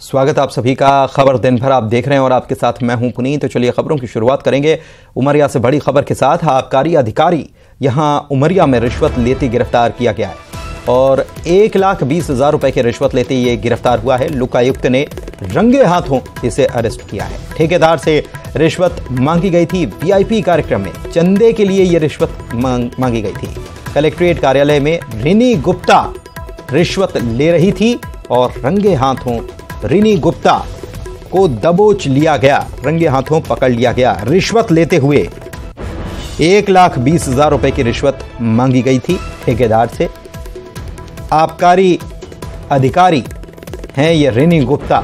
स्वागत आप सभी का। खबर दिन भर आप देख रहे हैं और आपके साथ मैं हूं पुनीत। तो चलिए खबरों की शुरुआत करेंगे उमरिया से बड़ी खबर के साथ। आबकारी अधिकारी यहां उमरिया में रिश्वत लेते गिरफ्तार किया गया है और 1,20,000 रुपए की रिश्वत लेते ये गिरफ्तार हुआ है। लोकायुक्त ने रंगे हाथों इसे अरेस्ट किया है। ठेकेदार से रिश्वत मांगी गई थी। वीआईपी कार्यक्रम में चंदे के लिए यह रिश्वत मांगी गई थी। कलेक्ट्रेट कार्यालय में रिनी गुप्ता रिश्वत ले रही थी और रंगे हाथों रिनी गुप्ता को दबोच लिया गया, रंगे हाथों पकड़ लिया गया। रिश्वत लेते हुए 1,20,000 रुपए की रिश्वत मांगी गई थी ठेकेदार से। आबकारी अधिकारी हैं ये रिनी गुप्ता।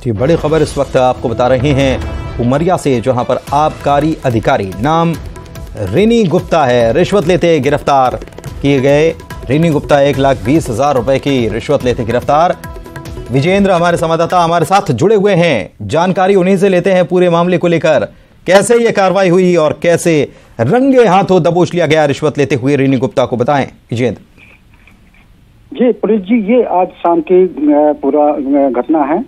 जी, बड़ी खबर इस वक्त आपको बता रहे हैं उमरिया से, जहां पर आबकारी अधिकारी नाम रिनी गुप्ता है, रिश्वत लेते गिरफ्तार किए गए। रिनी गुप्ता 1,20,000 रुपए की रिश्वत लेते गिरफ्तार। विजेंद्र हमारे संवाददाता हमारे साथ जुड़े हुए हैं, जानकारी उन्हीं से लेते हैं पूरे मामले को लेकर। कैसे ये कार्रवाई हुई और कैसे रंगे हाथों दबोच लिया गया रिश्वत लेते हुए रिनी गुप्ता को, बताएं विजेंद्र। जी पुलिस जी, ये आज शाम की पूरा घटना है।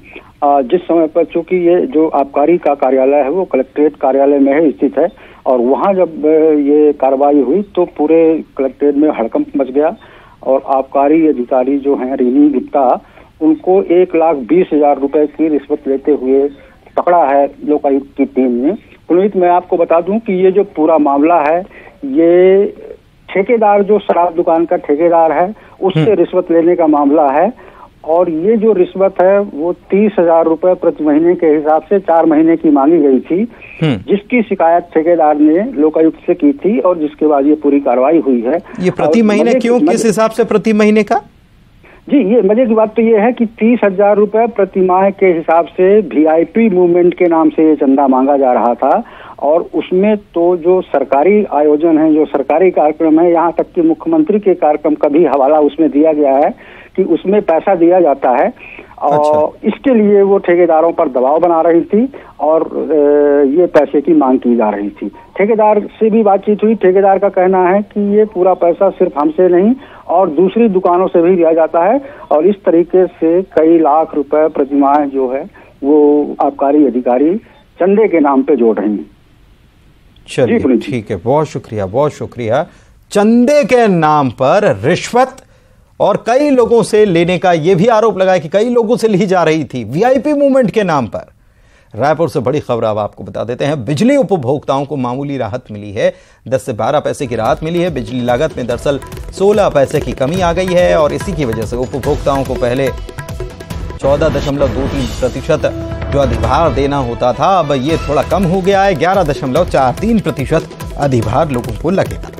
जिस समय पर चूंकि ये जो आबकारी का कार्यालय है वो कलेक्ट्रेट कार्यालय में ही स्थित है और वहाँ जब ये कार्रवाई हुई तो पूरे कलेक्ट्रेट में हड़कंप मच गया और आबकारी अधिकारी जो हैं रिनी गुप्ता, उनको 1,20,000 रुपए की रिश्वत लेते हुए पकड़ा है लोकायुक्त की टीम ने। पुनीत, मैं आपको बता दूं कि ये जो पूरा मामला है ये ठेकेदार, जो शराब दुकान का ठेकेदार है, उससे रिश्वत लेने का मामला है और ये जो रिश्वत है वो 30,000 रुपए प्रति महीने के हिसाब से 4 महीने की मांगी गई थी, जिसकी शिकायत ठेकेदार ने लोकायुक्त से की थी और जिसके बाद ये पूरी कार्रवाई हुई है। ये प्रति महीने क्यों, किस हिसाब से प्रति महीने का? जी, ये मजे की बात तो ये है कि 30,000 रुपए प्रति माह के हिसाब से वीआईपी मूवमेंट के नाम से ये चंदा मांगा जा रहा था और उसमें तो जो सरकारी आयोजन है, जो सरकारी कार्यक्रम है, यहाँ तक कि मुख्यमंत्री के कार्यक्रम का भी हवाला उसमें दिया गया है कि उसमें पैसा दिया जाता है। और इसके लिए वो ठेकेदारों पर दबाव बना रही थी और ये पैसे की मांग की जा रही थी। ठेकेदार से भी बातचीत हुई। ठेकेदार का कहना है कि ये पूरा पैसा सिर्फ हमसे नहीं और दूसरी दुकानों से भी दिया जाता है और इस तरीके से कई लाख रुपए प्रति माह जो है वो आबकारी अधिकारी चंदे के नाम पे जोड़ रही हैं। चलिए ठीक है, बहुत शुक्रिया, बहुत शुक्रिया। चंदे के नाम पर रिश्वत और कई लोगों से लेने का यह भी आरोप लगाया कि कई लोगों से ली जा रही थी वीआईपी मूवमेंट के नाम पर। रायपुर से बड़ी खबर अब आपको बता देते हैं। बिजली उपभोक्ताओं को मामूली राहत मिली है। 10 से 12 पैसे की राहत मिली है। बिजली लागत में दरअसल 16 पैसे की कमी आ गई है और इसी की वजह से उपभोक्ताओं को पहले 14.23% जो अधिभार देना होता था, अब ये थोड़ा कम हो गया है। 11.43% अधिभार लोगों को लगेगा।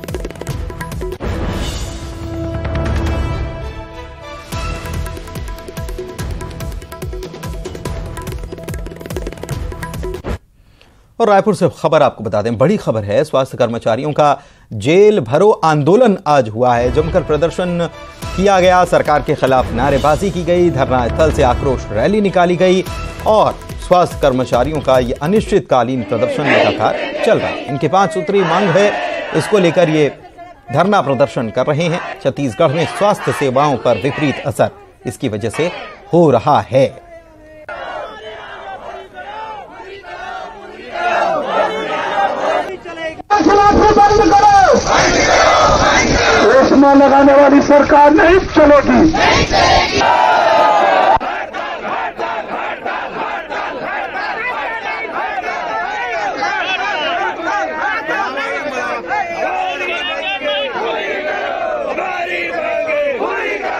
और रायपुर से खबर आपको बता दें, बड़ी खबर है। स्वास्थ्य कर्मचारियों का जेल भरो आंदोलन आज हुआ है। जमकर प्रदर्शन किया गया, सरकार के खिलाफ नारेबाजी की गई, धरना स्थल से आक्रोश रैली निकाली गई और स्वास्थ्य कर्मचारियों का ये अनिश्चितकालीन प्रदर्शन लगातार चल रहा है। इनके 5 सूत्री मांग है, इसको लेकर ये धरना प्रदर्शन कर रहे हैं। छत्तीसगढ़ में स्वास्थ्य सेवाओं पर विपरीत असर इसकी वजह से हो रहा है। चश्मा लगाने वाली सरकार नहीं चलेगी।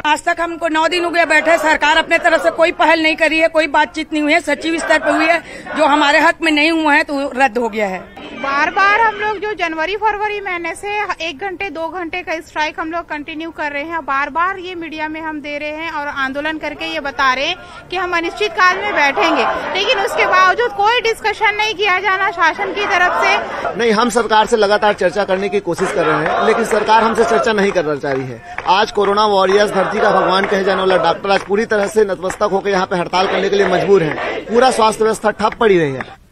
आज तक तक हमको 9 दिन हो गया बैठे, सरकार अपने तरफ से कोई पहल नहीं करी है, कोई बातचीत नहीं हुई है, सचिव स्तर पर हुई है, जो हमारे हक में नहीं हुआ है तो रद्द हो गया है। बार बार हम लोग जो जनवरी फरवरी महीने से 1 घंटे 2 घंटे का स्ट्राइक हम लोग कंटिन्यू कर रहे हैं, बार बार ये मीडिया में हम दे रहे हैं और आंदोलन करके ये बता रहे हैं कि हम अनिश्चित काल में बैठेंगे, लेकिन उसके बावजूद कोई डिस्कशन नहीं किया जाना शासन की तरफ से। नहीं, हम सरकार से लगातार चर्चा करने की कोशिश कर रहे हैं, लेकिन सरकार हमसे चर्चा नहीं करना चाह रही है। आज कोरोना वॉरियर्स, धरती का भगवान कहे जाने वाला डॉक्टर आज पूरी तरह से नतमस्तक होकर यहाँ पे हड़ताल करने के लिए मजबूर है। पूरा स्वास्थ्य व्यवस्था ठप पड़ी रही है।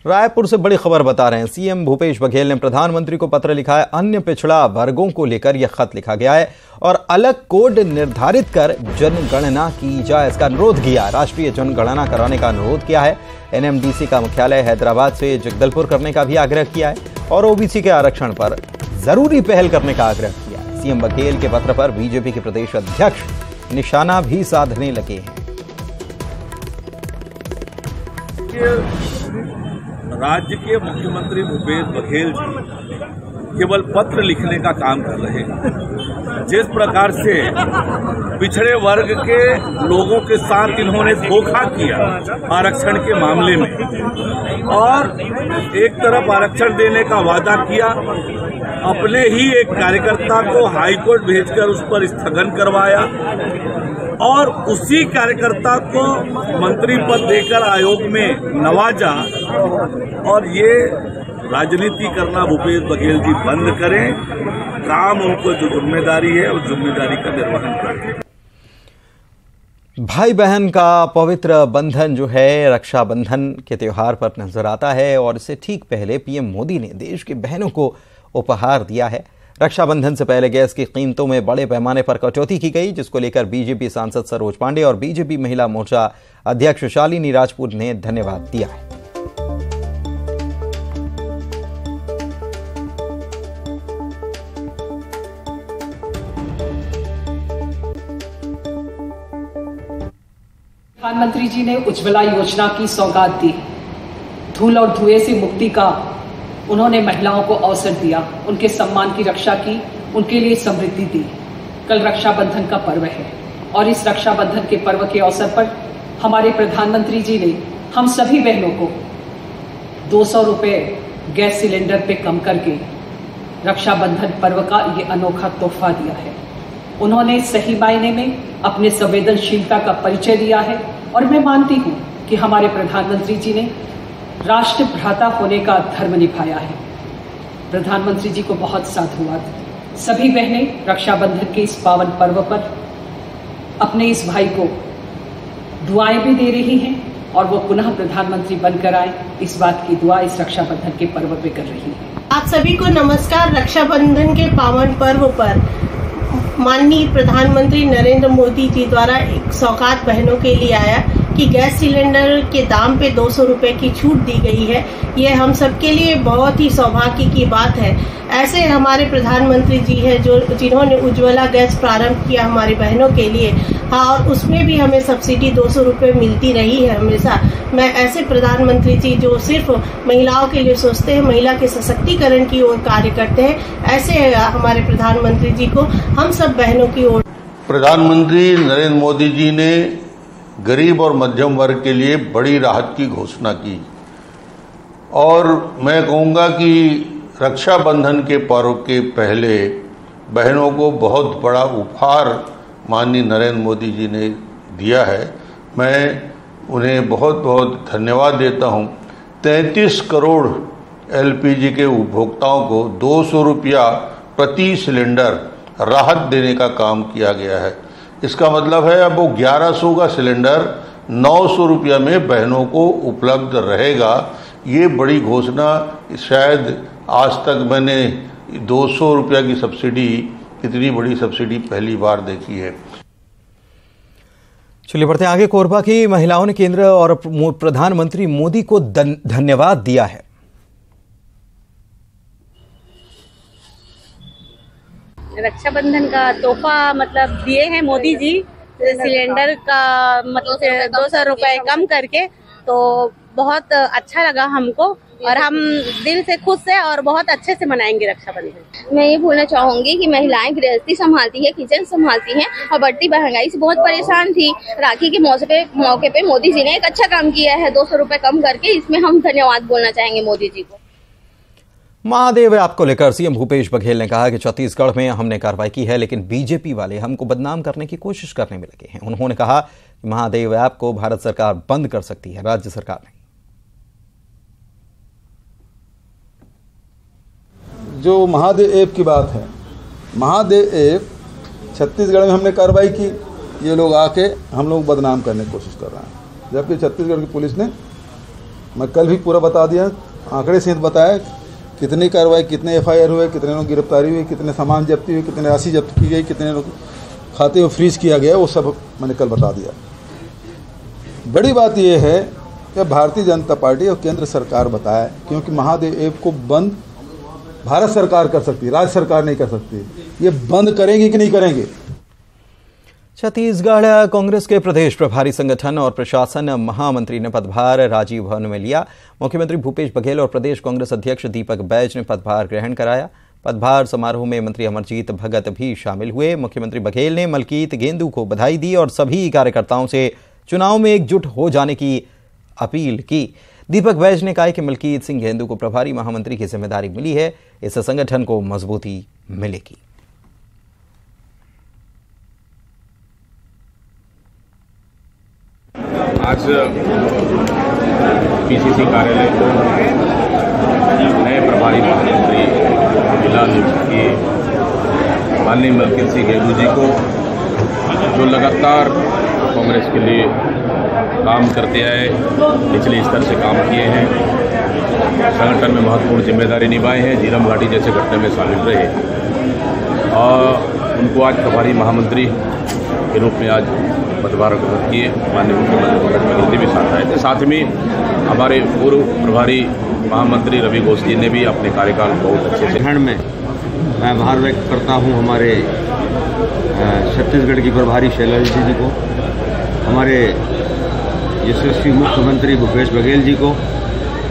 रायपुर से बड़ी खबर बता रहे हैं। सीएम भूपेश बघेल ने प्रधानमंत्री को पत्र लिखा है। अन्य पिछड़ा वर्गों को लेकर यह खत लिखा गया है और अलग कोड निर्धारित कर जनगणना की जाए, इसका अनुरोध किया। राष्ट्रीय जनगणना कराने का अनुरोध किया है। एनएमडीसी का मुख्यालय हैदराबाद से जगदलपुर करने का भी आग्रह किया है और ओबीसी के आरक्षण पर जरूरी पहल करने का आग्रह किया है। सीएम बघेल के पत्र पर बीजेपी के प्रदेश अध्यक्ष निशाना भी साधने लगे हैं। राज्य के मुख्यमंत्री भूपेश बघेल जी केवल पत्र लिखने का काम कर रहे हैं। जिस प्रकार से पिछड़े वर्ग के लोगों के साथ इन्होंने धोखा किया आरक्षण के मामले में, और एक तरफ आरक्षण देने का वादा किया, अपने ही एक कार्यकर्ता को हाईकोर्ट भेजकर उस पर स्थगन करवाया और उसी कार्यकर्ता को मंत्री पद देकर आयोग में नवाजा। और ये राजनीति करना भूपेश बघेल जी बंद करें, काम उनको जो जिम्मेदारी है उस जिम्मेदारी का निर्वहन करें। भाई बहन का पवित्र बंधन जो है रक्षाबंधन के त्योहार पर नजर आता है और इससे ठीक पहले पीएम मोदी ने देश की बहनों को उपहार दिया है। रक्षाबंधन से पहले गैस की कीमतों में बड़े पैमाने पर कटौती की गई, जिसको लेकर बीजेपी सांसद सरोज पांडे और बीजेपी महिला मोर्चा अध्यक्ष शालिनी राजपूत ने धन्यवाद दिया है। प्रधानमंत्री जी ने उज्ज्वला योजना की सौगात दी। धूल और धुएं से मुक्ति का उन्होंने महिलाओं को अवसर दिया, उनके सम्मान की रक्षा की, उनके लिए समृद्धि दी। कल रक्षाबंधन का पर्व है और इस रक्षाबंधन के पर्व के अवसर पर हमारे प्रधानमंत्री जी ने हम सभी बहनों को 200 रुपए गैस सिलेंडर पे कम करके रक्षाबंधन पर्व का ये अनोखा तोहफा दिया है। उन्होंने सही मायने में अपने संवेदनशीलता का परिचय दिया है और मैं मानती हूं कि हमारे प्रधानमंत्री जी ने राष्ट्र भ्राता होने का धर्म निभाया है। प्रधानमंत्री जी को बहुत साधुवाद। सभी बहनें रक्षाबंधन के इस पावन पर्व पर अपने इस भाई को दुआएं भी दे रही हैं और वो पुनः प्रधानमंत्री बनकर आए, इस बात की दुआ इस रक्षाबंधन के पर्व पे कर रही है। आप सभी को नमस्कार। रक्षाबंधन के पावन पर्व पर माननीय प्रधानमंत्री नरेंद्र मोदी जी द्वारा एक सौगात बहनों के लिए आया कि गैस सिलेंडर के दाम पे 200 रुपए की छूट दी गई है। ये हम सबके लिए बहुत ही सौभाग्य की बात है। ऐसे हमारे प्रधानमंत्री जी हैं जिन्होंने उज्ज्वला गैस प्रारंभ किया हमारी बहनों के लिए। हाँ, और उसमें भी हमें सब्सिडी 200 रुपए मिलती रही है हमेशा। मैं ऐसे प्रधानमंत्री जी जो सिर्फ महिलाओं के लिए सोचते हैं, महिला के सशक्तिकरण की ओर कार्य करते हैं, ऐसे हमारे प्रधानमंत्री जी को हम सब बहनों की ओर। प्रधानमंत्री नरेंद्र मोदी जी ने गरीब और मध्यम वर्ग के लिए बड़ी राहत की घोषणा की और मैं कहूँगा कि रक्षाबंधन के पर्व के पहले बहनों को बहुत बड़ा उपहार माननीय नरेंद्र मोदी जी ने दिया है। मैं उन्हें बहुत बहुत धन्यवाद देता हूँ। 33 करोड़ एलपीजी के उपभोक्ताओं को 200 रुपया प्रति सिलेंडर राहत देने का काम किया गया है। इसका मतलब है अब वो 1100 का सिलेंडर 900 रुपया में बहनों को उपलब्ध रहेगा। ये बड़ी घोषणा शायद आज तक मैंने 200 रुपया की सब्सिडी, इतनी बड़ी सब्सिडी पहली बार देखी है। चलिए बढ़ते आगे। कोरबा की महिलाओं ने केंद्र और प्रधानमंत्री मोदी को धन्यवाद दिया है। रक्षाबंधन का तोहफा मतलब दिए हैं मोदी जी, सिलेंडर का मतलब 200 रुपए कम करके, तो बहुत अच्छा लगा हमको। और हम दिल से खुश है और बहुत अच्छे से मनाएंगे रक्षाबंधन। मैं ये बोलना चाहूंगी कि महिलाएं गृहस्थी संभालती है, किचन संभालती हैं और बढ़ती महंगाई से बहुत परेशान थी। राखी के मौके पे मोदी जी ने एक अच्छा काम किया है, 200 रुपए कम करके। इसमें हम धन्यवाद बोलना चाहेंगे मोदी जी को। महादेव ऐप को लेकर सीएम भूपेश बघेल ने कहा कि छत्तीसगढ़ में हमने कार्रवाई की है, लेकिन बीजेपी वाले हमको बदनाम करने की कोशिश करने में लगे हैं। उन्होंने कहा कि महादेव ऐप को भारत सरकार बंद कर सकती है, राज्य सरकार नहीं। जो महादेव ऐप की बात है, महादेव ऐप छत्तीसगढ़ में हमने कार्रवाई की, ये लोग आके हम लोग बदनाम करने की कोशिश कर रहे हैं। जबकि छत्तीसगढ़ की पुलिस ने, मैं कल भी पूरा बता दिया, आंकड़े सहित बताया कितनी कार्रवाई, कितने एफआईआर हुए, कितने लोग गिरफ्तारी हुई, कितने सामान जब्ती हुई, कितने राशि जब्त की गई, कितने लोग खाते को फ्रीज किया गया, वो सब मैंने कल बता दिया। बड़ी बात यह है कि भारतीय जनता पार्टी और केंद्र सरकार बताए, क्योंकि महादेव ऐप को बंद भारत सरकार कर सकती है, राज्य सरकार नहीं कर सकती। ये बंद करेंगे कि नहीं करेंगे? छत्तीसगढ़ कांग्रेस के प्रदेश प्रभारी संगठन और प्रशासन महामंत्री ने पदभार राजीव भवन में लिया। मुख्यमंत्री भूपेश बघेल और प्रदेश कांग्रेस अध्यक्ष दीपक बैज ने पदभार ग्रहण कराया। पदभार समारोह में मंत्री अमरजीत भगत भी शामिल हुए। मुख्यमंत्री बघेल ने मलकीत गेंदू को बधाई दी और सभी कार्यकर्ताओं से चुनाव में एकजुट हो जाने की अपील की। दीपक बैज ने कहा कि मलकीत सिंह गेंदू को प्रभारी महामंत्री की जिम्मेदारी मिली है, इससे संगठन को मजबूती मिलेगी। आज पीसीसी कार्यालय को नए प्रभारी महामंत्री जिला की माननीय मलकीत सिंह गेंदू जी को, जो लगातार कांग्रेस के लिए काम करते आए, निचले स्तर से काम किए हैं, संगठन में महत्वपूर्ण जिम्मेदारी निभाए हैं, झीरम घाटी जैसे घटना में शामिल रहे, और उनको आज प्रभारी महामंत्री के रूप में आज पदभार ग्रहण किए। माननीय मुख्यमंत्री भी साथ आए थे। साथ में हमारे पूर्व प्रभारी महामंत्री रवि घोष जी ने भी अपने कार्यकाल बहुत अच्छे से ग्रहण में मैं आभार व्यक्त करता हूं हमारे छत्तीसगढ़ की प्रभारी शैलजा जी को, हमारे यशस्वी मुख्यमंत्री भूपेश बघेल जी को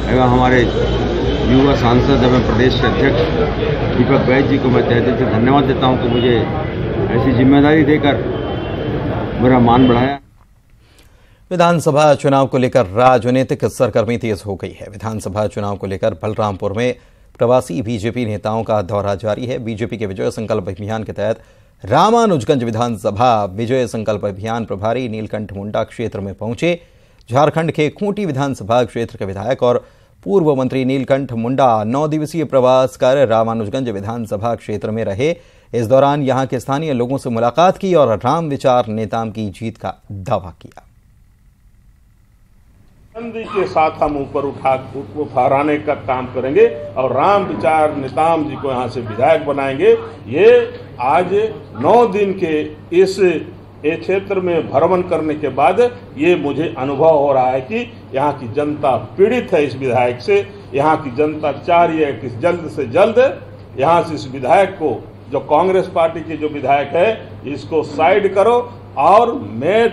एवं हमारे युवा सांसद एवं प्रदेश के अध्यक्ष दीपक बैज जी को मैं तहे दिल से धन्यवाद देता हूं कि मुझे ऐसी जिम्मेदारी देकर मेरा मान बढ़ाया। विधानसभा चुनाव को लेकर राजनीतिक सरगर्मी तेज हो गई है। विधानसभा चुनाव को लेकर बलरामपुर में प्रवासी बीजेपी नेताओं का दौरा जारी है। बीजेपी के विजय संकल्प अभियान के तहत रामानुजगंज विधानसभा विजय संकल्प अभियान प्रभारी नीलकंठ मुंडा क्षेत्र में पहुंचे। झारखंड के खूंटी विधानसभा क्षेत्र के विधायक और पूर्व मंत्री नीलकंठ मुंडा 9 दिवसीय प्रवास कर रामानुजगंज विधानसभा क्षेत्र में रहे। इस दौरान यहां के स्थानीय लोगों से मुलाकात की और राम विचार नेताम की जीत का दावा किया। गांधी के साथ हम ऊपर उठाने का काम करेंगे और राम विचार नेताम जी को यहां से विधायक बनाएंगे। ये आज 9 दिन के इस क्षेत्र में भ्रमण करने के बाद ये मुझे अनुभव हो रहा है कि यहाँ की जनता पीड़ित है इस विधायक से। यहाँ की जनता चाह रही है कि जल्द से जल्द यहाँ से इस विधायक को, जो कांग्रेस पार्टी के जो विधायक है, इसको साइड करो और मैं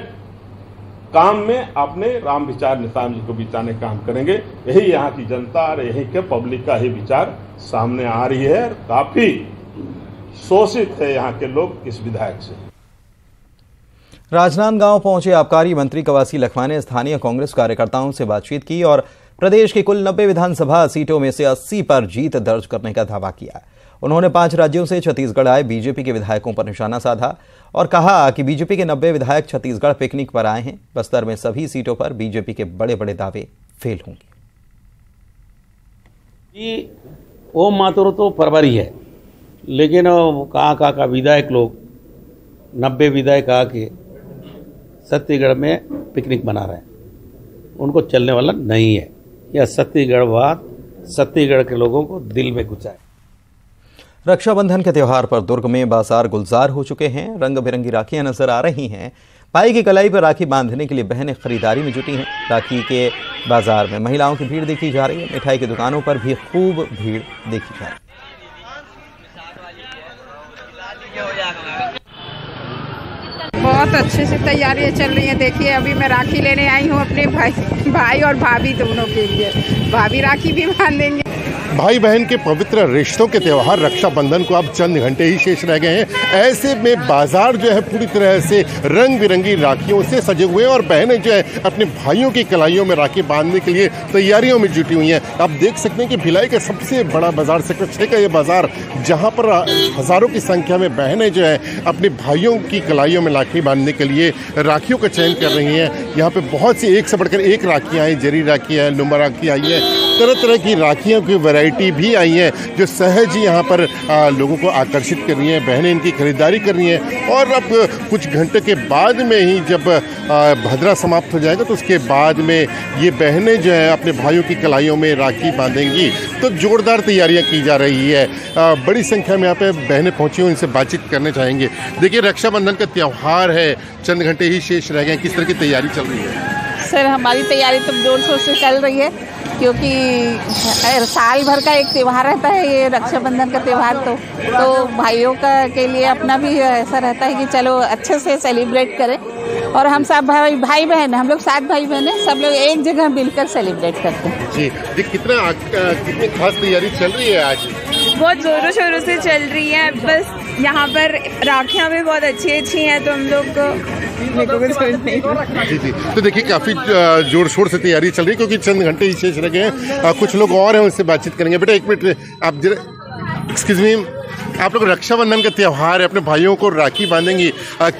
काम में अपने राम विचार नेताम जी को बिताने का काम करेंगे। यही यहाँ की जनता और यही के पब्लिक का ही विचार सामने आ रही है। काफी शोषित है यहाँ के लोग इस विधायक से। राजनांदगांव पहुंचे आबकारी मंत्री कवासी लखमा ने स्थानीय कांग्रेस कार्यकर्ताओं से बातचीत की और प्रदेश की कुल 90 विधानसभा सीटों में से 80 पर जीत दर्ज करने का दावा किया। उन्होंने 5 राज्यों से छत्तीसगढ़ आए बीजेपी के विधायकों पर निशाना साधा और कहा कि बीजेपी के 90 विधायक छत्तीसगढ़ पिकनिक पर आए हैं। बस्तर में सभी सीटों पर बीजेपी के बड़े बड़े दावे फेल होंगे। ओम माथुर तो परवरी है, लेकिन कहाँ का विधायक लोग 90 विधायक आके छत्तीसगढ़ में पिकनिक मना रहे हैं, उनको चलने वाला नहीं है। यह छत्तीसगढ़वाद छत्तीसगढ़ के लोगों को दिल में घुसा है। रक्षाबंधन के त्यौहार पर दुर्ग में बाजार गुलजार हो चुके हैं। रंग बिरंगी राखियां नजर आ रही हैं। भाई की कलाई पर राखी बांधने के लिए बहनें खरीदारी में जुटी हैं। राखी के बाजार में महिलाओं की भीड़ देखी जा रही है। मिठाई की दुकानों पर भी खूब भीड़ देखी जा रही है। बहुत अच्छे से तैयारियां चल रही हैं। देखिए अभी मैं राखी लेने आई हूँ अपने भाई और भाभी दोनों के लिए। भाभी राखी भी बांधेंगे। भाई बहन के पवित्र रिश्तों के त्यौहार रक्षाबंधन को अब चंद घंटे ही शेष रह गए हैं। ऐसे में बाजार जो है पूरी तरह से रंग बिरंगी राखियों से सजे हुए हैं और बहनें जो है अपने भाइयों की कलाइयों में राखी बांधने के लिए तैयारियों में जुटी हुई हैं। आप देख सकते हैं कि भिलाई का सबसे बड़ा बाजार सेक्टर 6 का ये बाजार, जहाँ पर हजारों की संख्या में बहनें जो है अपने भाइयों की कलाइयों में राखी बांधने के लिए राखियों का चयन कर रही हैं। यहाँ पे बहुत सी एक से बढ़कर एक राखियाँ आई, जरी राखी है, लुम्बा राखी आई है, तरह तरह की राखियों की वैरायटी भी आई है जो सहज ही यहाँ पर लोगों को आकर्षित कर रही हैं। बहनें इनकी खरीदारी कर रही हैं और अब कुछ घंटे के बाद में ही जब भद्रा समाप्त हो जाएगा तो उसके बाद में ये बहनें जो है अपने भाइयों की कलाइयों में राखी बांधेंगी। तो जोरदार तैयारियां की जा रही है। बड़ी संख्या में यहाँ पे बहनें पहुंची हुई, उनसे बातचीत करने चाहेंगे। देखिए रक्षाबंधन का त्यौहार है, चंद घंटे ही शेष रह गए, किस तरह की तैयारी चल रही है? सर हमारी तैयारी तो जोर शोर से चल रही है क्योंकि साल भर का एक त्यौहार रहता है ये रक्षाबंधन का त्यौहार। तो भाइयों का के लिए अपना भी ऐसा रहता है कि चलो अच्छे से सेलिब्रेट करें और हम सब भाई बहन, हम लोग 7 भाई बहन हैं, सब लोग एक जगह मिलकर सेलिब्रेट करते हैं। जी, कितनी खास तैयारी चल रही है आज? बहुत जोरों शोरों से चल रही है। बस यहाँ पर राखियाँ भी बहुत अच्छी अच्छी हैं तो हम लोग जी जी। तो देखिए काफ़ी जोर शोर से तैयारी चल रही है क्योंकि चंद घंटे ही शेष रह गए हैं। कुछ लोग और हैं, उनसे बातचीत करेंगे। बेटा 1 मिनट, आप जरा एक्सक्यूज मी, आप लोग रक्षाबंधन का त्यौहार है, अपने भाइयों को राखी बांधेंगी,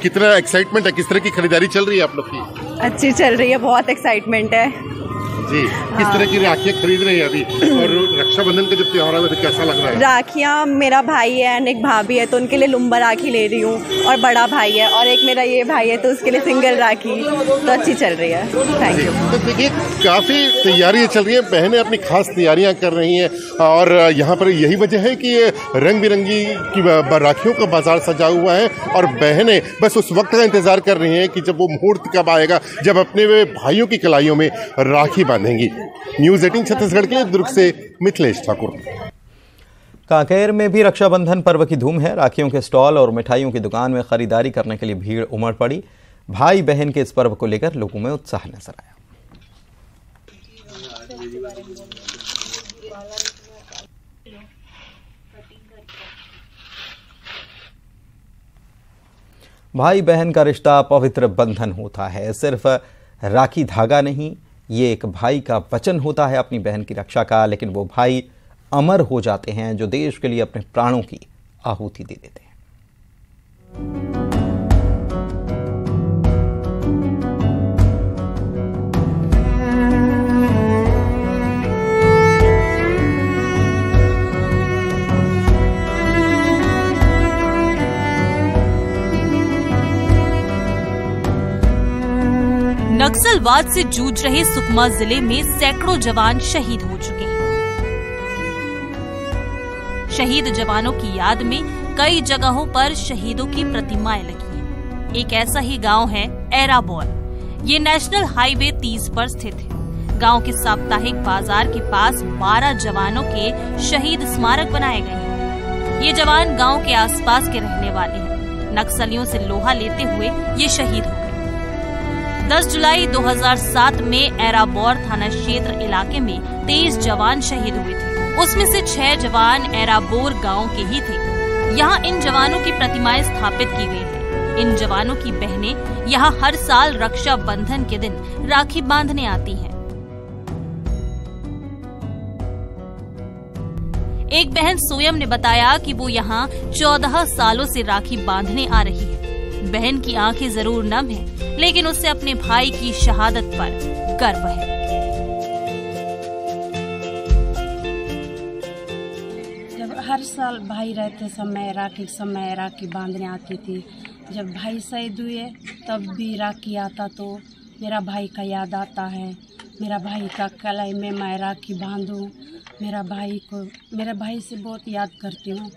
कितना एक्साइटमेंट है, किस तरह की खरीदारी चल रही है आप लोग की? अच्छी चल रही है, बहुत एक्साइटमेंट है जी। किस तरह की राखियाँ खरीद रही है अभी और रक्षाबंधन का जब त्यौहार है तो कैसा लग रहा है? राखियाँ, मेरा भाई है और एक भाभी है तो उनके लिए लुम्बा राखी ले रही हूँ और बड़ा भाई है और एक मेरा ये भाई है तो उसके लिए सिंगल राखी। तो अच्छी चल रही है। Thank you. तो देखिए काफ़ी तैयारियाँ चल रही हैं, बहनें अपनी खास तैयारियाँ कर रही हैं और यहाँ पर यही वजह है कि ये रंग बिरंगी की राखियों का बाजार सजा हुआ है और बहनें बस उस वक्त का इंतजार कर रही हैं कि जब वो मुहूर्त कब आएगा जब अपने भाइयों की कलाइयों में राखी बांधेंगी। न्यूज़ 18 छत्तीसगढ़ के लिए दुर्ग से मिथिलेश ठाकुर। कांकेर में भी रक्षाबंधन पर्व की धूम है। राखियों के स्टॉल और मिठाइयों की दुकान में खरीदारी करने के लिए भीड़ उमड़ पड़ी। भाई बहन के इस पर्व को लेकर लोगों में उत्साह नजर आया। भाई बहन का रिश्ता पवित्र बंधन होता है। सिर्फ राखी धागा नहीं, ये एक भाई का वचन होता है अपनी बहन की रक्षा का। लेकिन वो भाई अमर हो जाते हैं जो देश के लिए अपने प्राणों की आहुति दे देते हैं। नक्सलवाद से जूझ रहे सुकमा जिले में सैकड़ों जवान शहीद हो चुके हैं। शहीद जवानों की याद में कई जगहों पर शहीदों की प्रतिमाएं लगी हैं। एक ऐसा ही गांव है एराबोर। ये नेशनल हाईवे 30 पर स्थित है। गांव के साप्ताहिक बाजार के पास 12 जवानों के शहीद स्मारक बनाए गए हैं। ये जवान गांव के आसपास के रहने वाले हैं। नक्सलियों से लोहा लेते हुए ये शहीद हो गए। 10 जुलाई 2007 में एराबोर थाना क्षेत्र इलाके में 23 जवान शहीद हुए थे। उसमें से 6 जवान एराबोर गांव के ही थे। यहाँ इन जवानों की प्रतिमाएं स्थापित की गई है। इन जवानों की बहनें यहाँ हर साल रक्षा बंधन के दिन राखी बांधने आती हैं। एक बहन सोयम ने बताया कि वो यहाँ 14 सालों से राखी बांधने आ रही है। बहन की आंखें जरूर नम हैं, लेकिन उसे अपने भाई की शहादत पर गर्व है। जब हर साल भाई रहते समय राखी बांधने आती थी। जब भाई शहीद हुए तब भी राखी आता तो मेरा भाई का याद आता है। मेरा भाई का कलाई में मैं राखी बांधूं। मेरा भाई से बहुत याद करती हूँ।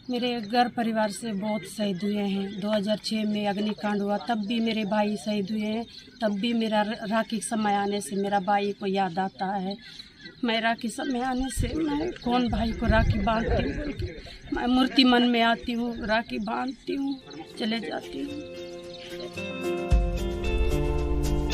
मेरे घर परिवार से बहुत शहीद हुए हैं। 2006 में अग्निकांड हुआ तब भी मेरे भाई शहीद हुए हैं। तब भी मेरा राखी समय आने से मेरा भाई को याद आता है। मैं राखी समय आने से मैं कौन भाई को राखी बांधती हूँ। मैं मूर्ति मन में आती हूँ, राखी बांधती हूँ, चले जाती हूँ।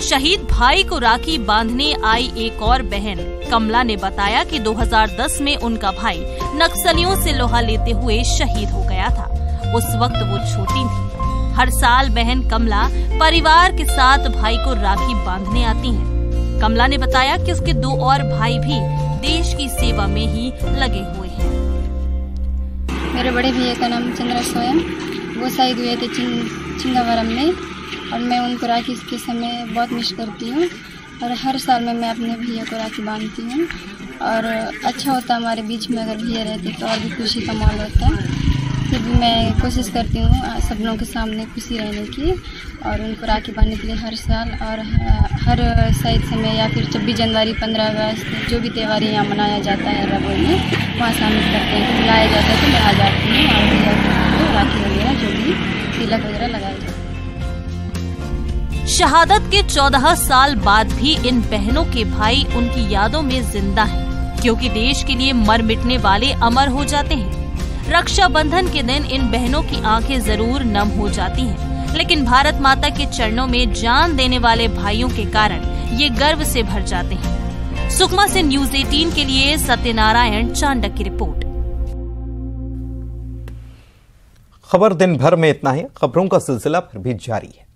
शहीद भाई को राखी बांधने आई एक और बहन कमला ने बताया कि 2010 में उनका भाई नक्सलियों से लोहा लेते हुए शहीद हो गया था। उस वक्त वो छोटी थी। हर साल बहन कमला परिवार के साथ भाई को राखी बांधने आती हैं। कमला ने बताया कि उसके 2 और भाई भी देश की सेवा में ही लगे हुए हैं। मेरे बड़े भैया का नाम चंद्रा सोयम, वो शहीद हुए थे चिंगावरम में, और मैं उनको राखी के समय बहुत मिस करती हूँ। और हर साल में मैं अपने भैया को राखी बांधती हूँ और अच्छा होता हमारे बीच में अगर भैया रहते तो और भी खुशी का माहौल होता। फिर भी मैं कोशिश करती हूँ सब लोगों के सामने खुशी रहने की और उनको राखी बांधने के लिए हर साल और हर शहीद समय या फिर 26 जनवरी 15 अगस्त जो भी त्यौहार यहाँ मनाया जाता है एराबोर में, वहाँ शामिल करते हैं। बुलाया जाता है तो मैं आ जाती हूँ और भैया को राखी वगैरह जो भी तिलक वगैरह लगाया जाता है। शहादत के 14 साल बाद भी इन बहनों के भाई उनकी यादों में जिंदा हैं, क्योंकि देश के लिए मर मिटने वाले अमर हो जाते हैं। रक्षाबंधन के दिन इन बहनों की आंखें जरूर नम हो जाती हैं, लेकिन भारत माता के चरणों में जान देने वाले भाइयों के कारण ये गर्व से भर जाते हैं। सुकमा से न्यूज़ 18 के लिए सत्यनारायण चांडक की रिपोर्ट। खबर दिन भर में इतना ही। खबरों का सिलसिला फिर भी जारी है।